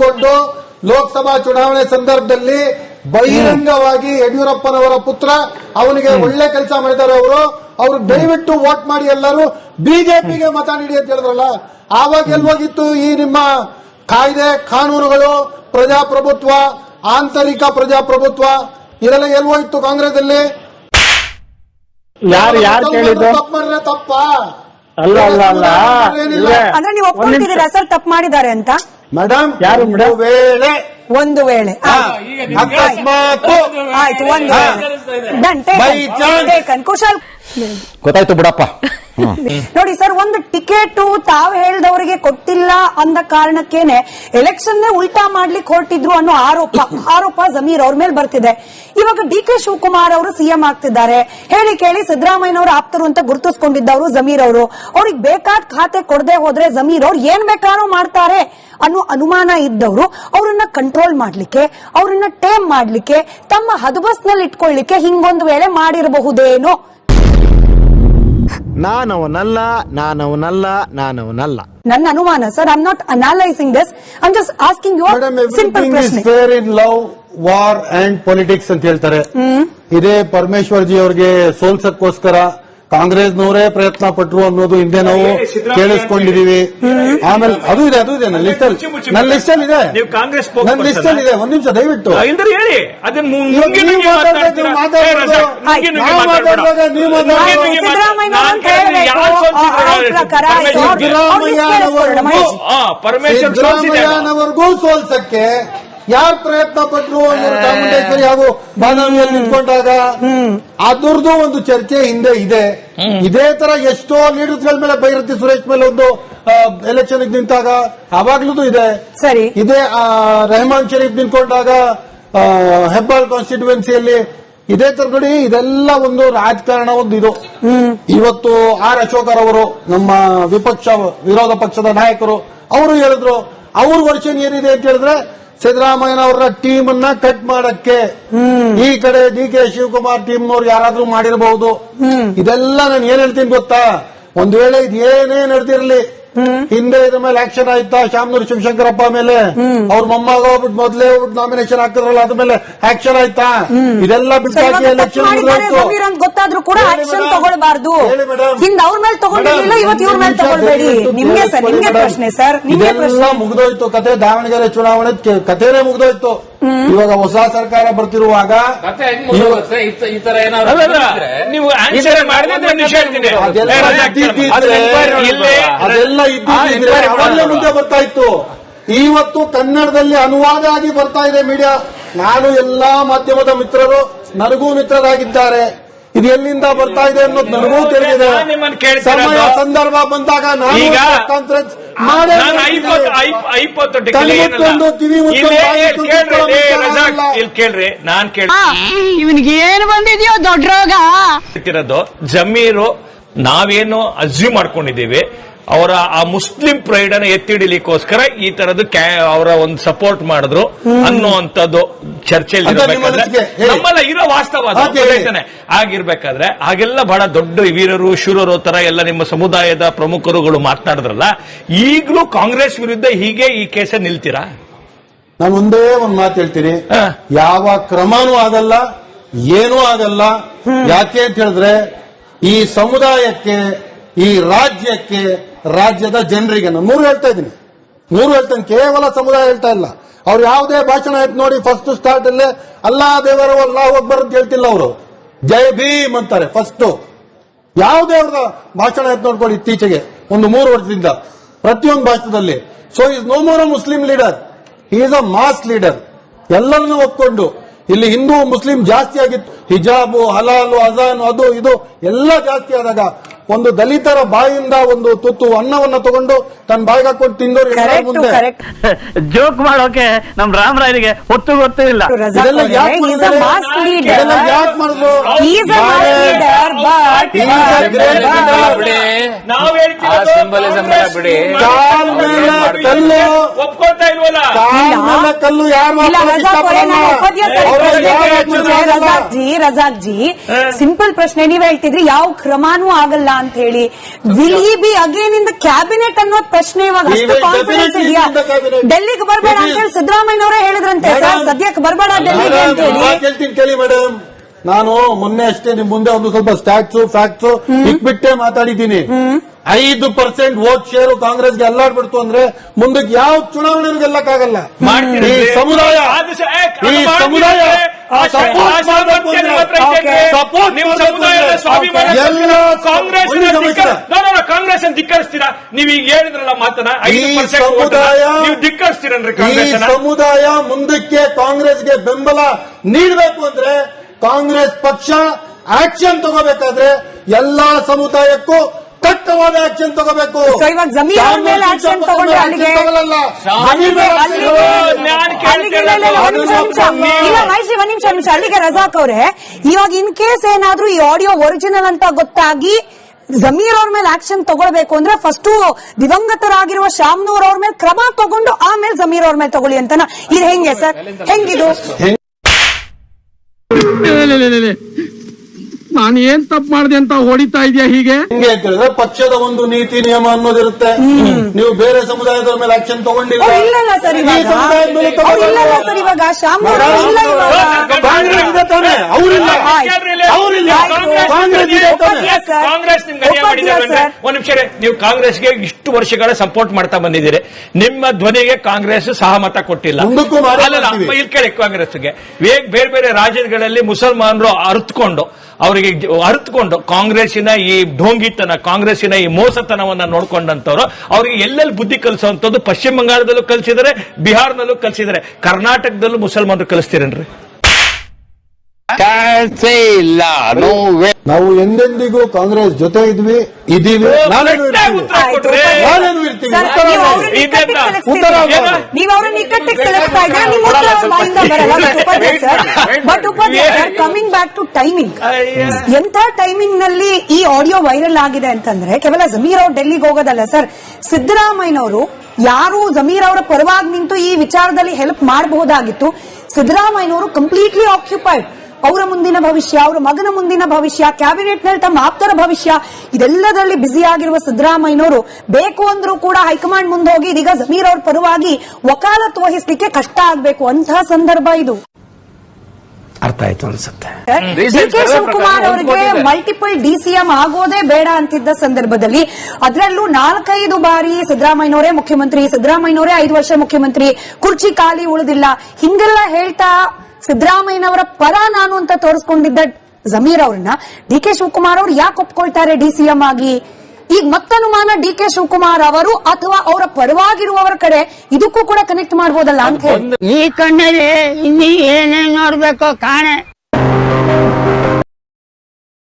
ಕೊಂಡು ಲೋಕಸಭಾ ಚುನಾವಣೆ ಸಂದರ್ಭದಲ್ಲಿ ಬಹಿರಂಗವಾಗಿ ಯಡಿಯೂರಪ್ಪನವರ ಪುತ್ರ ಅವನಿಗೆ ಒಳ್ಳೆ ಕೆಲಸ ಮಾಡಿದ್ದಾರೆ. ಅವರು ದಯವಿಟ್ಟು ವೋಟ್ ಮಾಡಿ ಎಲ್ಲರೂ ಬಿಜೆಪಿಗೆ ಮತ ನೀಡಿ ಅಂತ ಹೇಳಿದ್ರಲ್ಲ, ಆವಾಗ ಎಲ್ಗೋಗಿತ್ತು ಈ ನಿಮ್ಮ ಕಾಯ್ದೆ ಕಾನೂನುಗಳು, ಪ್ರಜಾಪ್ರಭುತ್ವ, ಆಂತರಿಕ ಪ್ರಜಾಪ್ರಭುತ್ವ ಇದೆಲ್ಲ ಎಲ್ಗೋಯ್ತು ಕಾಂಗ್ರೆಸ್ ಅಲ್ಲಿ? ಯಾರು ಕೇಳಿದ್ರು? ತಪ್ಪು ಮಾಡಿದ್ರೆ ತಪ್ಪ ಅಲ್ಲ ಅಲ್ಲ ಅಲ್ಲ ಅಂದ್ರೆ ನೀವು ಒಪ್ಕೊಳ್ತಿದ್ದೀರಾ ಸರ್ ತಪ್ಪು ಮಾಡಿದ್ದಾರೆ ಅಂತ? ಮೇಡಮ್, ಯಾರು ಮೇಡಮ್? ಒಂದು ವೇಳೆ ಅಕಸ್ಮಾತ್ ಆಯ್ತು, ಒಂದು ಕುಶಲ್ ಗೊತ್ತಾಯ್ತು ಬಿಡಪ್ಪ. ನೋಡಿ ಸರ್, ಒಂದು ಟಿಕೆಟ್ ತಾವು ಹೇಳಿದವರಿಗೆ ಕೊಟ್ಟಿಲ್ಲ ಅಂದ ಕಾರಣಕ್ಕೇನೆ ಎಲೆಕ್ಷನ್ ಉಲ್ಟಾ ಮಾಡ್ಲಿಕ್ಕೆ ಹೊರಟಿದ್ರು ಅನ್ನೋ ಆರೋಪ ಜಮೀರ್ ಅವ್ರ ಮೇಲೆ ಬರ್ತಿದೆ. ಇವಾಗ ಡಿ.ಕೆ. ಶಿವಕುಮಾರ್ ಅವರು ಸಿಎಂ ಆಗ್ತಿದ್ದಾರೆ, ಹೇಳಿ ಕೇಳಿ ಸಿದ್ದರಾಮಯ್ಯನವರು ಆಪ್ತರು ಅಂತ ಗುರುತಿಸಿಕೊಂಡಿದ್ದವರು ಜಮೀರ್ ಅವರು. ಅವ್ರಿಗೆ ಬೇಕಾದ ಖಾತೆ ಕೊಡದೆ ಹೋದ್ರೆ ಜಮೀರ್ ಅವ್ರು ಏನ್ ಬೇಕಾದ್ರೂ ಮಾಡ್ತಾರೆ ಅನ್ನೋ ಅನುಮಾನ ಇದ್ದವರು ಅವರನ್ನ ಕಂಟ್ರೋಲ್ ಮಾಡ್ಲಿಕ್ಕೆ, ಅವರನ್ನ ಟೇಮ್ ಮಾಡ್ಲಿಕ್ಕೆ, ತಮ್ಮ ಹದಬಸ್ನಲ್ಲಿ ಇಟ್ಕೊಳ್ಳಿಕ್ಕೆ ಹಿಂಗೊಂದು ವೇಳೆ ಮಾಡಿರಬಹುದೇನೋ. ನಾನವನಲ್ಲ. ನನ್ನ ಅನುಮಾನ sir. I am not analysing this, I am just asking you simple ಪ್ರಶ್ನೆ. Fair in love, war and politics ಅಂತ ಹೇಳ್ತಾರೆ. ಇದೇ ಪರಮೇಶ್ವರ್ ಜಿ ಅವರಿಗೆ ಸೋಲ್ಸಕ್ಕೋಸ್ಕರ ಕಾಂಗ್ರೆಸ್ನವರೇ ಪ್ರಯತ್ನ ಪಟ್ರು ಅನ್ನೋದು ಹಿಂದೆ ನಾವು ಕೇಳಿಸ್ಕೊಂಡಿದೀವಿ. ಆಮೇಲೆ ಅದು ಇದೆ ನನ್ನ ಲಿಸ್ಟಲ್ಲಿ ಇದೆ. ನನ್ನ ಲಿಸ್ಟಲ್ಲಿ ಇದೆ. ಒಂದ್ ನಿಮಿಷ ದಯವಿಟ್ಟು ಹೇಳಿ. ಸಿದ್ದರಾಮಯ್ಯನವರೆಗೂ ಸೋಲ್ಸಕ್ಕೆ ಯಾರು ಪ್ರಯತ್ನ ಪಟ್ರು ಚಾಮುಂಡೇಶ್ವರಿ ಹಾಗೂ ಬಾದಾಮಿಯಲ್ಲಿ ನಿಂತ್ಕೊಂಡಾಗ ಅದರದ್ದು ಒಂದು ಚರ್ಚೆ ಹಿಂದೆ ಇದೆ. ಇದೇ ತರ ಎಷ್ಟೋ ಲೀಡರ್ಸ್ ಗಳ ಮೇಲೆ ಭೈರತಿ ಸುರೇಶ್ ಮೇಲೆ ಒಂದು ಎಲೆಕ್ಷನ್ ನಿಂತಾಗ ಅವಾಗ್ಲೂ ಇದೆ. ಸರಿ, ಇದೇ ರೆಹಮಾನ್ ಶರೀಫ್ ನಿಂತ್ಕೊಂಡಾಗ ಹೆಬ್ಬಾಳ್ ಕಾನ್ಸ್ಟಿಟ್ಯೂನ್ಸಿಯಲ್ಲಿ ಇದೇ ತರ. ನೋಡಿ, ಇದೆಲ್ಲ ಒಂದು ರಾಜಕಾರಣ ಒಂದು ಇದು. ಇವತ್ತು ಆರ್ ಅಶೋಕರ್ ಅವರು, ನಮ್ಮ ವಿರೋಧ ಪಕ್ಷದ ನಾಯಕರು, ಅವರು ಹೇಳಿದ್ರು ಅವ್ರ ವರ್ಷನ್ ಏನಿದೆ ಅಂತ ಹೇಳಿದ್ರೆ ಸಿದ್ದರಾಮಯ್ಯನವರ ಟೀಮ್ ಅನ್ನ ಕಟ್ ಮಾಡಕ್ಕೆ ಈ ಕಡೆ ಡಿ.ಕೆ. ಶಿವಕುಮಾರ್ ಟೀಮ್ನವ್ರು ಯಾರಾದ್ರೂ ಮಾಡಿರಬಹುದು. ಇದೆಲ್ಲ ನಾನು ಏನ್ ಹೇಳ್ತೀನಿ ಗೊತ್ತಾ? ಒಂದ್ ವೇಳೆ ಇದು ಏನೇ ನಡೆದಿರ್ಲಿ, ಹಿಂದೆ ಇದ್ರ ಮೇಲೆ ಆಕ್ಷನ್ ಆಯ್ತಾ? ಶಾಮನೂರು ಶಿವಶಂಕರಪ್ಪ ಮೇಲೆ ಅವ್ರ ಮೊಮ್ಮಗ ಹೋಗ್ಬಿಟ್ಟು ಮೊದಲೇ ಹೋಗ್ಬಿಟ್ಟು ನಾಮಿನೇಷನ್ ಹಾಕಿದ್ರಲ್ಲ, ಅದ್ಮೇಲೆ ಆಕ್ಷನ್ ಆಯ್ತಾ? ಇದೆಲ್ಲ ಬಿಟ್ಟಾಕಿ ಎಲೆಕ್ಷನ್ ಗೊತ್ತಾದ್ರೂ ಕೂಡ ಆಕ್ಷನ್ ತಗೊಳ್ಬಾರ್ದು. ಹಿಂದೆ ಅವ್ರ ಮೇಲೆ ತಗೊಂಡಿಲ್ಲ, ಇವತ್ತು ಇವ್ರ ಮೇಲೆ ತಗೊಳ್ಬೇಡಿ. ನಿಮ್ಗೆ ಪ್ರಶ್ನೆ ಸರ್, ಇದೆಲ್ಲ ಮುಗ್ದೋಯ್ತು ಕತೆ. ದಾವಣಗೆರೆ ಚುನಾವಣೆ ಕತೆನೇ ಮುಗ್ದೋಯ್ತು. ಇವಾಗ ಹೊಸ ಸರ್ಕಾರ ಬರ್ತಿರುವಾಗ ಈ ತರ ನೀವು ಅದೆಲ್ಲ ಇದ್ದಿದ್ರೆ ಅವರಲ್ಲೇ ಮುಂದೆ ಬರ್ತಾ ಇತ್ತು. ಇವತ್ತು ಕನ್ನಡದಲ್ಲಿ ಅನುವಾದ ಆಗಿ ಬರ್ತಾ ಇದೆ ಮೀಡಿಯಾ. ನಾನು ಎಲ್ಲಾ ಮಾಧ್ಯಮದ ಮಿತ್ರರು ನನಗೂ ಮಿತ್ರರಾಗಿದ್ದಾರೆ. ಇದು ಎಲ್ಲಿಂದ ಬರ್ತಾ ಇದೆ ಅನ್ನೋದು ನನಗೂ ತಿಳಿದಿದೆ. ಸಮಯ ಸಂದರ್ಭ ಬಂದಾಗ ನಾನು ಕಾನ್ಫರೆನ್ಸ್ ಕೇಳ್ರಿ. ನಾನ್ ಇವನಿಗೆ ಏನು ಬಂದಿದ್ಯೋ ದೊಡ್ಡ ರೋಗ ಹೇಳ್ತಿರೋದು. ಜಮೀರು ನಾವೇನು ಅಸ್ಯೂಮ್ ಮಾಡ್ಕೊಂಡಿದ್ದೀವಿ, ಅವರ ಆ ಮುಸ್ಲಿಂ ಪ್ರೈಡ್ ಅನ್ನು ಎತ್ತಿಡಿಲಿಕ್ಕೋಸ್ಕರ ಈ ತರದ್ದು ಅವರ ಒಂದು ಸಪೋರ್ಟ್ ಮಾಡಿದ್ರು ಅನ್ನುವಂಥದ್ದು ಚರ್ಚೆಯಲ್ಲಿ ನಮ್ಮಲ್ಲ ಇರೋ ವಾಸ್ತವ ಆಗಿರ್ಬೇಕಾದ್ರೆ ಹಾಗೆಲ್ಲ ಬಹಳ ದೊಡ್ಡ ವೀರರು ಶೂರರು ತರ ಎಲ್ಲ ನಿಮ್ಮ ಸಮುದಾಯದ ಪ್ರಮುಖರುಗಳು ಮಾತನಾಡಿದ್ರಲ್ಲ, ಈಗಲೂ ಕಾಂಗ್ರೆಸ್ ವಿರುದ್ಧ ಹೀಗೆ ಈ ಕೇಸ ನಿಲ್ತೀರಾ? ನಾನು ಒಂದೇ ಒಂದು ಮಾತು ಹೇಳ್ತೀನಿ, ಯಾವ ಕ್ರಮನೂ ಆಗಲ್ಲ, ಏನೂ ಆಗಲ್ಲ. ಯಾಕೆ ಅಂತ ಹೇಳಿದ್ರೆ ಈ ಸಮುದಾಯಕ್ಕೆ, ಈ ರಾಜ್ಯಕ್ಕೆ, ರಾಜ್ಯದ ಜನರಿಗೆ ನಾನು ಮೂರು ಹೇಳ್ತೇನೆ, ಕೇವಲ ಸಮುದಾಯ ಹೇಳ್ತಾ ಇಲ್ಲ. ಅವ್ರು ಯಾವುದೇ ಭಾಷಣ ಆಯ್ತು ನೋಡಿ, ಫಸ್ಟ್ ಸ್ಟಾರ್ಟ್ ಅಲ್ಲೇ ಅಲ್ಲಾ ದೇವರು ಅಲ್ಲಾಹ್ ಅಕ್ಬರ್ ಅಂತ ಹೇಳ್ತಿಲ್ಲ, ಅವರು ಜೈ ಭೀಮ್ ಅಂತಾರೆ ಫಸ್ಟ್. ಯಾವುದೇ ಅವ್ರ ಭಾಷಣ ಆಯ್ತು ನೋಡ್ಕೊಳ್ಳಿ ಇತ್ತೀಚೆಗೆ ಒಂದು 3 ವರ್ಷದಿಂದ ಪ್ರತಿಯೊಂದು ಭಾಷಣದಲ್ಲಿ. So is no more a Muslim leader, he is a mass leader. ಎಲ್ಲರನ್ನೂ ಒಪ್ಕೊಂಡು ಇಲ್ಲಿ ಹಿಂದೂ ಮುಸ್ಲಿಂ ಜಾಸ್ತಿ ಆಗಿತ್ತು, ಹಿಜಾಬು, ಹಲಾಲು, ಅಜಾನ್, ಅದು ಇದು ಎಲ್ಲ ಜಾಸ್ತಿ ಆದಾಗ ಒಂದು ದಲಿತರ ಬಾಯಿಂದ ಒಂದು ತುತ್ತು ಅನ್ನವನ್ನ ತಗೊಂಡು ತನ್ನ ಬಾಯಿಗೆ ಹಾಕೊಂಡು ತಿಂದೋರು ಮುಂದೆ ಜೋಕ್ ಮಾಡೋಕೆ ನಮ್ ರಾಮರಾಯರಿಗೆ ಹೊತ್ತು ಗೊತ್ತೂ ಇಲ್ಲ. ಇದೆಲ್ಲ ಯಾಕೆ ಮಾಡಿದ್ರು? ಕಲ್ಲು ಯಾರು ಇಲ್ಲ ರಜಾಕ್ ಅವರೇ, ನಾನು Upadhya sir Razak G simple ಪ್ರಶ್ನೆ ನೀವ್ ಹೇಳ್ತಿದ್ರಿ ಯಾವ ಕ್ರಮಾನೂ ಆಗಲ್ಲ ಅಂತ ಹೇಳಿ. Will he B again in the cabinet ಅನ್ನೋ ಪ್ರಶ್ನೆ ಇವಾಗ ಅಷ್ಟು ಕಾನ್ಫಿಡೆನ್ಸ್ ಇದೆಯಾ? ಡೆಲ್ಲಿಗೆ ಬರ್ಬೇಡ ಅಂತ ಹೇಳಿ ಸಿದ್ದರಾಮಯ್ಯ ಅವರೇ ಹೇಳಿದ್ರಂತೆ ಸರ್, ಸದ್ಯಕ್ಕೆ ಬರ್ಬೇಡ ಡೆಲ್ಲಿಗೆ ಅಂತ ಹೇಳಿ. ಹೇಳ್ತೀನಿ ಕೇಳಿ ಮೇಡಮ್, ನಾನು ಮೊನ್ನೆ ಅಷ್ಟೇ ನಿಮ್ ಮುಂದೆ ಒಂದು ಸ್ವಲ್ಪ ಸ್ಟ್ಯಾಟ್ಸು ಫ್ಯಾಕ್ಟ್ಸು ಇಟ್ಬಿಟ್ಟೆ ಮಾತಾಡಿದ್ದೀನಿ. 5% ವೋಟ್ ಶೇರು ಕಾಂಗ್ರೆಸ್ಗೆ ಅಲ್ಲಾಡ್ಬಿಡ್ತು ಅಂದ್ರೆ ಮುಂದಕ್ಕೆ ಯಾವ ಚುನಾವಣೆಗೂ ಗೆಲ್ಲಕ್ಕಾಗಲ್ಲ. ಈ ಸಮುದಾಯ ಕಾಂಗ್ರೆಸ್ ಧಿಕ್ಕರಿಸ್ತೀರಾ? ನೀವು ಈಗ ಹೇಳಿದ್ರಲ್ಲ ಮಾತನ್ನ, ಧಿಕ್ಕರಿಸ್ತೀರನ್ರಿ? ಈ ಸಮುದಾಯ ಮುಂದಕ್ಕೆ ಕಾಂಗ್ರೆಸ್ಗೆ ಬೆಂಬಲ ನೀಡಬೇಕು ಅಂದ್ರೆ ಕಾಂಗ್ರೆಸ್ ಪಕ್ಷ ಆಕ್ಷನ್ ತಗೋಬೇಕಾದ್ರೆ ಎಲ್ಲಾ ಸಮುದಾಯಕ್ಕೂ ಕಟ್ಟವಾದ ಆಕ್ಷನ್ ತಗೋಬೇಕು. ಇವಾಗ ಜಮೀರ್ ಅವ್ರ ಮೇಲೆ ಆಕ್ಷನ್ ತಗೊಂಡ್ರೆ ಅಲ್ಲಿಗೆ ಅಲ್ಲಿಗೆ ರಜಾಕ್ ಅವರೇ, ಇವಾಗ ಇನ್ ಕೇಸ್ ಏನಾದ್ರೂ ಈ ಆಡಿಯೋ ಒರಿಜಿನಲ್ ಅಂತ ಗೊತ್ತಾಗಿ ಜಮೀರ್ ಅವ್ರ ಮೇಲೆ ಆಕ್ಷನ್ ತಗೊಳ್ಬೇಕು ಅಂದ್ರೆ ಫಸ್ಟ್ ದಿವಂಗತರಾಗಿರುವ ಶಾಮ್ನೂರ್ ಅವ್ರ ಮೇಲೆ ಕ್ರಮ ತಗೊಂಡು ಆಮೇಲೆ ಜಮೀರ್ ಅವ್ರ ಮೇಲೆ ತಗೊಳ್ಳಿ ಅಂತನ. ಇದು ಹೆಂಗೆ ಸರ್? ಹೆಂಗಿದು? ನಾನು ಏನ್ ತಪ್ಪು ಮಾಡಿದೆ ಅಂತ ಹೊಡಿತಾ ಇದೆಯಾ ಹೀಗೆ? ಹೆಂಗೆ ಅಂತ ಹೇಳಿದ್ರೆ ಪಕ್ಷದ ಒಂದು ನೀತಿ ನಿಯಮ ಅನ್ನೋದಿರುತ್ತೆ. ನೀವು ಬೇರೆ ಸಮುದಾಯದ ಮೇಲೆ ಆಕ್ಷನ್ ತಗೊಂಡಿಲ್ಲ. ಇಲ್ಲ ಸರ್, ಇವಾಗ ಶಾಮ್ನೂರ್ ಇಲ್ಲ, ಕಾಂಗ್ರೆಸ್ ಇದೆ ತಾನೆ, ಅವರಿಲ್ಲ. ಕಾಂಗ್ರೆಸ್ ನಿಮ್ಗೆ ಒಂದ್ ನಿಮಿಷ, ನೀವು ಕಾಂಗ್ರೆಸ್ಗೆ ಇಷ್ಟು ವರ್ಷಗಳ ಸಪೋರ್ಟ್ ಮಾಡ್ತಾ ಬಂದಿದ್ದೀರಿ, ನಿಮ್ಮ ಧ್ವನಿಗೆ ಕಾಂಗ್ರೆಸ್ ಸಹಮತ ಕೊಟ್ಟಿಲ್ಲ. ಇಲ್ಲಿ ಕೇಳಿ, ಕಾಂಗ್ರೆಸ್ಗೆ ಬೇರೆ ಬೇರೆ ರಾಜ್ಯಗಳಲ್ಲಿ ಮುಸಲ್ಮಾನರು ಅರ್ಥಕೊಂಡು ಕಾಂಗ್ರೆಸ್ಸಿನ ಈ ಢೋಂಗಿತನ, ಕಾಂಗ್ರೆಸ್ಸಿನ ಈ ಮೋಸತನವನ್ನ ನೋಡ್ಕೊಂಡಂತವ್ರು ಅವರಿಗೆ ಎಲ್ಲೆಲ್ಲಿ ಬುದ್ಧಿ ಕಲಿಸುವಂತದ್ದು ಪಶ್ಚಿಮ ಬಂಗಾಳದಲ್ಲೂ ಕಲಿಸಿದರೆ, ಬಿಹಾರದಲ್ಲೂ ಕಲಿಸಿದರೆ, ಕರ್ನಾಟಕದಲ್ಲೂ ಮುಸಲ್ಮಾನರು ಕಲಿಸ್ತೀರೇನ್ರಿ? ಇಲ್ಲ, ನಾವು ಎಂದೆಂದಿಗೂ ಕಾಂಗ್ರೆಸ್ ಜೊತೆ ಇದೀವಿ. ನಾನೇನು ಇರ್ತೀವಿ. ನೀವು ಅವ್ರನ್ನ ಇಕ್ಕಟ್ಟಿಗೆ ಸೆಳೆಸ್ತಾ ಇದ್ದೀರಾ, ನಿಮ್ಮ ಉತ್ತರ ಅವ್ರ ಬಾಯಿಂದ ಬರಲ್ಲ. But Upadhya sir, coming back to timing, ಎಂಥ ಟೈಮಿಂಗ್ ನಲ್ಲಿ ಈ ಆಡಿಯೋ ವೈರಲ್ ಆಗಿದೆ ಅಂತಂದ್ರೆ ಕೇವಲ ಜಮೀರ್ ಅವ್ರು ಡೆಲ್ಲಿಗೆ ಹೋಗೋದಲ್ಲ ಸರ್, ಸಿದ್ದರಾಮಯ್ಯನವರು ಯಾರು ಜಮೀರ್ ಅವರ ಪರವಾಗಿ ನಿಂತು ಈ ವಿಚಾರದಲ್ಲಿ ಹೆಲ್ಪ್ ಮಾಡಬಹುದಾಗಿತ್ತು. ಸಿದ್ದರಾಮಯ್ಯನವರು ಕಂಪ್ಲೀಟ್ಲಿ ಆಕ್ಯುಪೈಡ್. ಅವರ ಮುಂದಿನ ಭವಿಷ್ಯ, ಅವರ ಮಗನ ಮುಂದಿನ ಭವಿಷ್ಯ, ಕ್ಯಾಬಿನೆಟ್ ನಲ್ಲಿ ತಮ್ಮ ಆಪ್ತರ ಭವಿಷ್ಯ, ಇದೆಲ್ಲದರಲ್ಲಿ ಬ್ಯುಸಿ ಆಗಿರುವ ಸಿದ್ದರಾಮಯ್ಯನವರು ಬೇಕು ಅಂದ್ರೂ ಕೂಡ ಹೈಕಮಾಂಡ್ ಮುಂದೆ ಹೋಗಿ ಇದೀಗ ಜಮೀರ್ ಅವ್ರ ಪರವಾಗಿ ವಕಾಲತ್ ವಹಿಸಲಿಕ್ಕೆ ಕಷ್ಟ ಆಗಬೇಕು ಅಂತಹ ಸಂದರ್ಭ ಇದು. ಅರ್ಥ ಆಯ್ತು ಅನ್ಸುತ್ತೆ. ಡಿ.ಕೆ. ಶಿವಕುಮಾರ್ ಅವರಿಗೆ ಮಲ್ಟಿಪಲ್ ಡಿಸಿಎಂ ಆಗೋದೇ ಬೇಡ ಅಂತಿದ್ದ ಸಂದರ್ಭದಲ್ಲಿ ಅದರಲ್ಲೂ 4-5 ಬಾರಿ ಸಿದ್ದರಾಮಯ್ಯನವರೇ ಮುಖ್ಯಮಂತ್ರಿ, ಸಿದ್ದರಾಮಯ್ಯನವರೇ 5 ವರ್ಷ ಮುಖ್ಯಮಂತ್ರಿ, ಕುರ್ಚಿ ಖಾಲಿ ಉಳಿದಿಲ್ಲ, ಹಿಂಗೆಲ್ಲ ಹೇಳ್ತಾ ಸಿದ್ದರಾಮಯ್ಯನವರ ಪರ ನಾನು ಅಂತ ತೋರಿಸ್ಕೊಂಡಿದ್ದ ಜಮೀರ್ ಅವ್ರನ್ನ ಡಿ.ಕೆ. ಶಿವಕುಮಾರ್ ಅವರು ಯಾಕೆ ಒಪ್ಕೊಳ್ತಾರೆ ಡಿಸಿಎಂ ಆಗಿ? ಈಗ ಮತ್ತನುಮಾನ ಡಿ.ಕೆ. ಶಿವಕುಮಾರ್ ಅವರು ಅಥವಾ ಅವರ ಪರವಾಗಿರುವವರ ಕಡೆ ಇದಕ್ಕೂ ಕೂಡ ಕನೆಕ್ಟ್ ಮಾಡಬಹುದಲ್ಲ ಅಂತ ಹೇಳಿ. ಈ ಕಣ್ಣಲ್ಲಿ ಇನ್ನೀ ಏನೇನ್ ನೋಡ್ಬೇಕೋ ಕಾಣೆ.